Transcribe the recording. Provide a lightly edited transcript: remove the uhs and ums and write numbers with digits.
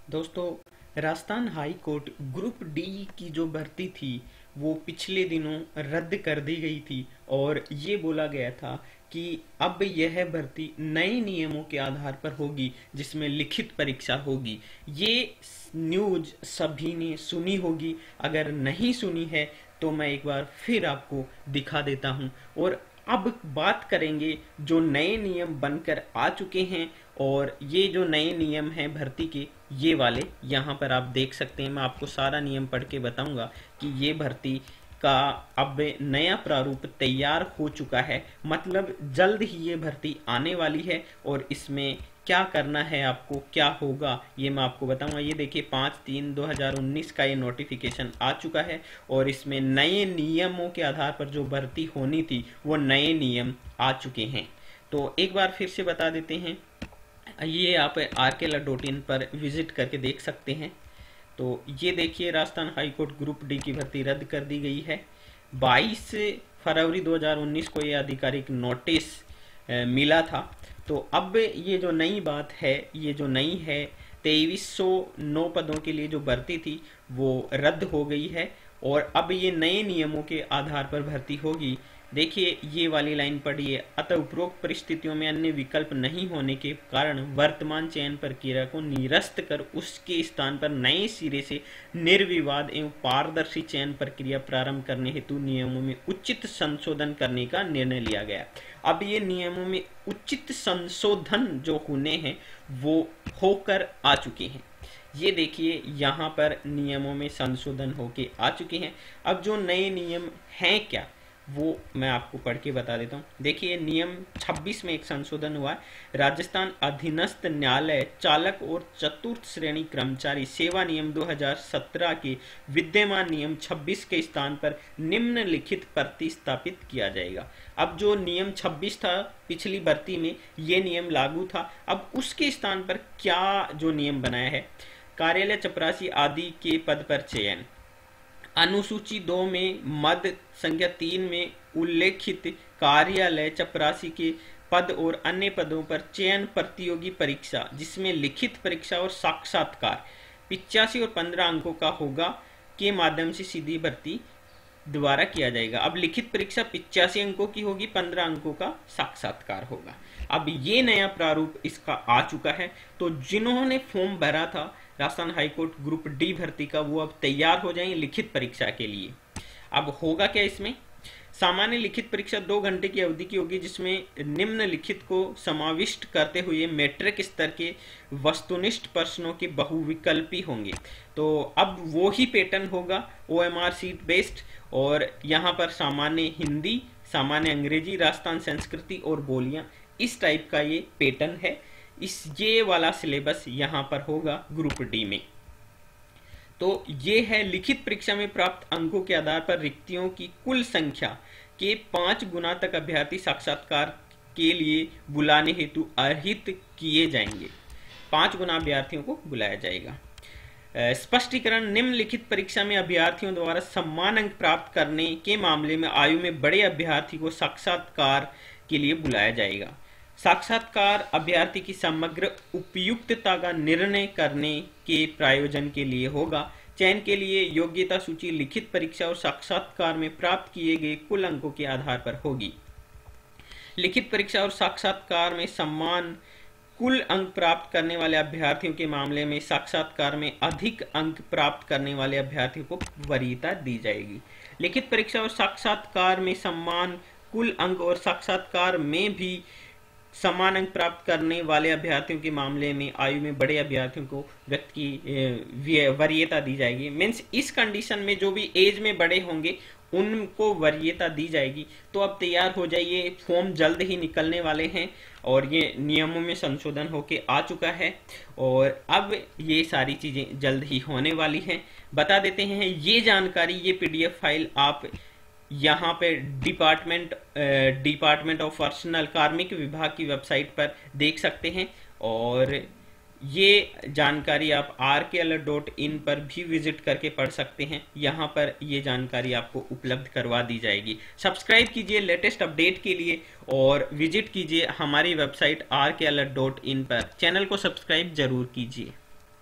दोस्तों, Rajasthan high court group D की जो भर्ती थी वो पिछले दिनों रद्द कर दी गई थी और ये बोला गया था कि अब यह भर्ती नए नियमों के आधार पर होगी जिसमें लिखित परीक्षा होगी। ये न्यूज़ सभी ने सुनी होगी, अगर नहीं सुनी है तो मैं एक बार फिर आपको दिखा देता हूँ। और अब बात करेंगे जो नए नियम बनकर आ चुके हैं, और ये जो नए नियम हैं भर्ती के, ये वाले यहाँ पर आप देख सकते हैं। मैं आपको सारा नियम पढ़ के बताऊंगा कि ये भर्ती का अब नया प्रारूप तैयार हो चुका है, मतलब जल्द ही ये भर्ती आने वाली है और इसमें क्या करना है, आपको क्या होगा, ये मैं आपको बताऊंगा। ये देखिए 5/3/2019 का ये नोटिफिकेशन आ चुका है और इसमें नए नियमों के आधार पर जो भर्ती होनी थी वो नए नियम आ चुके हैं। तो एक बार फिर से बता देते हैं, ये आप rkla.in पर विजिट करके देख सकते हैं। तो ये देखिए, राजस्थान हाईकोर्ट ग्रुप डी की भर्ती रद्द कर दी गई है। 22 फरवरी 2019 को ये आधिकारिक नोटिस मिला था। तो अब ये जो नई बात है, ये जो नई है, 2309 पदों के लिए जो भर्ती थी वो रद्द हो गई है और अब ये नए नियमों के आधार पर भर्ती होगी। देखिए ये वाली लाइन पढ़िए, अतः उपरोक्त परिस्थितियों में अन्य विकल्प नहीं होने के कारण वर्तमान चयन प्रक्रिया को निरस्त कर उसके स्थान पर नए सिरे से निर्विवाद एवं पारदर्शी चयन प्रक्रिया प्रारंभ करने हेतु नियमों में उचित संशोधन करने का निर्णय लिया गया। अब ये नियमों में उचित संशोधन जो होने हैं वो होकर आ चुके हैं। ये देखिए यहाँ पर नियमों में संशोधन होके आ चुके हैं। अब जो नए नियम हैं क्या, वो मैं आपको पढ़ के बता देता हूँ। देखिए नियम 26 में एक संशोधन हुआ है। राजस्थान अधीनस्थ न्यायालय चालक और चतुर्थ श्रेणी कर्मचारी सेवा नियम 2017 के विद्यमान नियम 26 के स्थान पर निम्नलिखित प्रतिस्थापित किया जाएगा। अब जो नियम 26 था पिछली भर्ती में, ये नियम लागू था। अब उसके स्थान पर क्या जो नियम बनाया है, कार्यालय चपरासी आदि के पद पर चयन, अनुसूची 2 में मद संख्या 3 में उल्लेखित कार्यालय चपरासी के पद और अन्य पदों पर चयन प्रतियोगी परीक्षा जिसमें लिखित परीक्षा और साक्षात्कार 85 और 15 अंकों का होगा के माध्यम से सीधी भर्ती दोबारा किया जाएगा। अब लिखित परीक्षा 85 अंकों की होगी, 15 अंकों का साक्षात्कार होगा। अब ये नया प्रारूप इसका आ चुका है। तो जिन्होंने फॉर्म भरा था राजस्थान हाईकोर्ट ग्रुप डी भर्ती का, वो अब तैयार हो जाएंगे लिखित परीक्षा के लिए। अब होगा क्या इसमें, सामान्य लिखित परीक्षा 2 घंटे की अवधि की होगी जिसमें निम्नलिखित को समाविष्ट करते हुए मैट्रिक स्तर के वस्तुनिष्ठ प्रश्नों के बहुविकल्पी होंगे। तो अब वो ही पैटर्न होगा, OMR सीट बेस्ड, और यहाँ पर सामान्य हिंदी, सामान्य अंग्रेजी, राजस्थान संस्कृति और बोलियां, इस टाइप का ये पैटर्न है। ये वाला सिलेबस यहाँ पर होगा ग्रुप डी में। तो ये है लिखित परीक्षा में प्राप्त अंकों के आधार पर रिक्तियों की कुल संख्या के 5 गुना तक अभ्यर्थी साक्षात्कार के लिए बुलाने हेतु अर्हित किए जाएंगे। 5 गुना अभ्यर्थियों को बुलाया जाएगा। स्पष्टीकरण, निम्नलिखित परीक्षा में अभ्यर्थियों द्वारा समान अंक प्राप्त करने के मामले में आयु में बड़े अभ्यर्थी को साक्षात्कार के लिए बुलाया जाएगा। साक्षात्कार अभ्यर्थी की समग्र उपयुक्तता का निर्णय करने के प्रायोजन के लिए होगा। चयन के लिए योग्यता सूची लिखित परीक्षा और साक्षात्कार में प्राप्त किए गए कुल अंकों के आधार पर होगी। लिखित परीक्षा और साक्षात्कार में समान कुल अंक प्राप्त करने वाले अभ्यर्थियों के मामले में साक्षात्कार में अधिक अंक प्राप्त करने वाले अभ्यर्थियों को वरीयता दी जाएगी। लिखित परीक्षा और साक्षात्कार में समान कुल अंक और साक्षात्कार में भी समान अंक प्राप्त करने वाले अभ्यर्थियों के मामले में आयु में बड़े अभ्यर्थियों को व्यक्ति की वरीयता दी जाएगी। मीन्स इस कंडीशन में जो भी एज में बड़े होंगे उनको वरीयता दी जाएगी। तो अब तैयार हो जाइए, फॉर्म जल्द ही निकलने वाले हैं और ये नियमों में संशोधन होके आ चुका है और अब ये सारी चीजें जल्द ही होने वाली हैं। बता देते हैं ये जानकारी, ये PDF फाइल आप यहाँ पे डिपार्टमेंट ऑफ पर्सनल कार्मिक विभाग की वेबसाइट पर देख सकते हैं और ये जानकारी आप rkla.in पर भी विजिट करके पढ़ सकते हैं। यहाँ पर ये जानकारी आपको उपलब्ध करवा दी जाएगी। सब्सक्राइब कीजिए लेटेस्ट अपडेट के लिए और विजिट कीजिए हमारी वेबसाइट rkla.in पर। चैनल को सब्सक्राइब जरूर कीजिए।